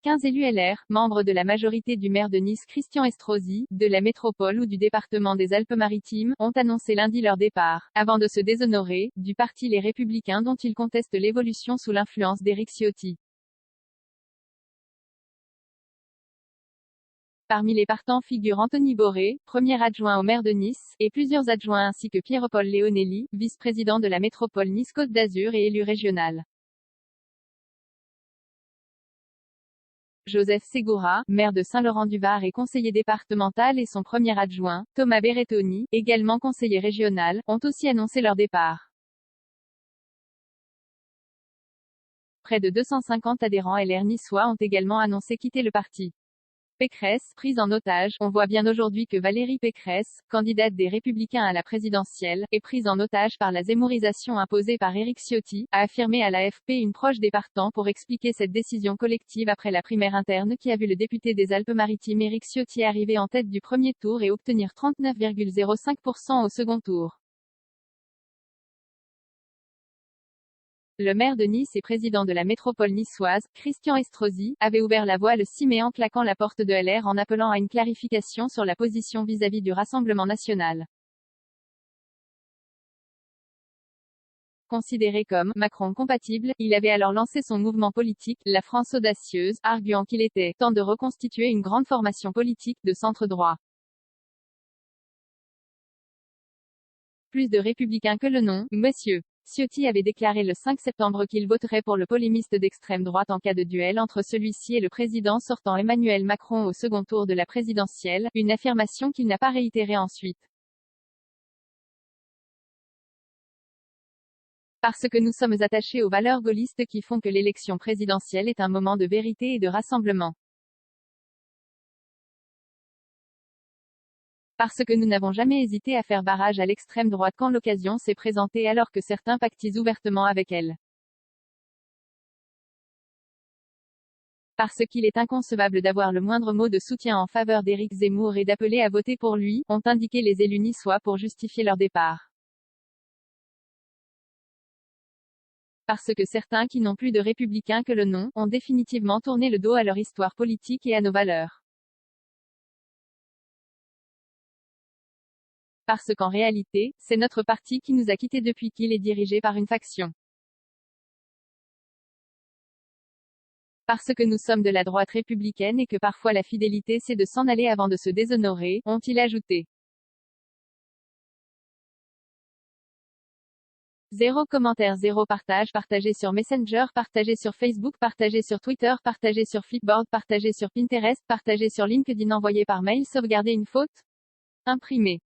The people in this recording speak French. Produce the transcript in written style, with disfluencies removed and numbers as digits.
15 élus LR, membres de la majorité du maire de Nice Christian Estrosi, de la métropole ou du département des Alpes-Maritimes, ont annoncé lundi leur départ, avant de se déshonorer, du parti Les Républicains dont ils contestent l'évolution sous l'influence d'Éric Ciotti. Parmi les partants figurent Anthony Boré, premier adjoint au maire de Nice, et plusieurs adjoints ainsi que Pierre-Paul Léonelli, vice-président de la métropole Nice-Côte d'Azur et élu régional. Joseph Segura, maire de Saint-Laurent-du-Var et conseiller départemental et son premier adjoint, Thomas Berrettoni, également conseiller régional, ont aussi annoncé leur départ. Près de 250 adhérents LR niçois ont également annoncé quitter le parti. Pécresse, prise en otage, on voit bien aujourd'hui que Valérie Pécresse, candidate des Républicains à la présidentielle, est prise en otage par la zémorisation imposée par Éric Ciotti, a affirmé à l'AFP une proche des partants pour expliquer cette décision collective après la primaire interne qui a vu le député des Alpes-Maritimes Éric Ciotti arriver en tête du premier tour et obtenir 39,05% au second tour. Le maire de Nice et président de la métropole niçoise, Christian Estrosi, avait ouvert la voie le 6 mai en claquant la porte de LR en appelant à une clarification sur la position vis-à-vis du Rassemblement national. Considéré comme « Macron compatible », il avait alors lancé son mouvement politique, la France audacieuse, arguant qu'il était « temps de reconstituer une grande formation politique, de centre-droit ». Plus de républicains que le nom, monsieur. Ciotti avait déclaré le 5 septembre qu'il voterait pour le polémiste d'extrême droite en cas de duel entre celui-ci et le président sortant Emmanuel Macron au second tour de la présidentielle, une affirmation qu'il n'a pas réitérée ensuite. Parce que nous sommes attachés aux valeurs gaullistes qui font que l'élection présidentielle est un moment de vérité et de rassemblement. Parce que nous n'avons jamais hésité à faire barrage à l'extrême droite quand l'occasion s'est présentée alors que certains pactisent ouvertement avec elle. Parce qu'il est inconcevable d'avoir le moindre mot de soutien en faveur d'Éric Zemmour et d'appeler à voter pour lui, ont indiqué les élus niçois pour justifier leur départ. Parce que certains qui n'ont plus de républicains que le nom, ont définitivement tourné le dos à leur histoire politique et à nos valeurs. Parce qu'en réalité, c'est notre parti qui nous a quittés depuis qu'il est dirigé par une faction. Parce que nous sommes de la droite républicaine et que parfois la fidélité c'est de s'en aller avant de se déshonorer, ont-ils ajouté. Zéro commentaire, zéro partage, partagé sur Messenger, partagé sur Facebook, partagé sur Twitter, partagé sur Flipboard, partagé sur Pinterest, partagé sur LinkedIn, envoyé par mail, sauvegarder une faute, imprimé.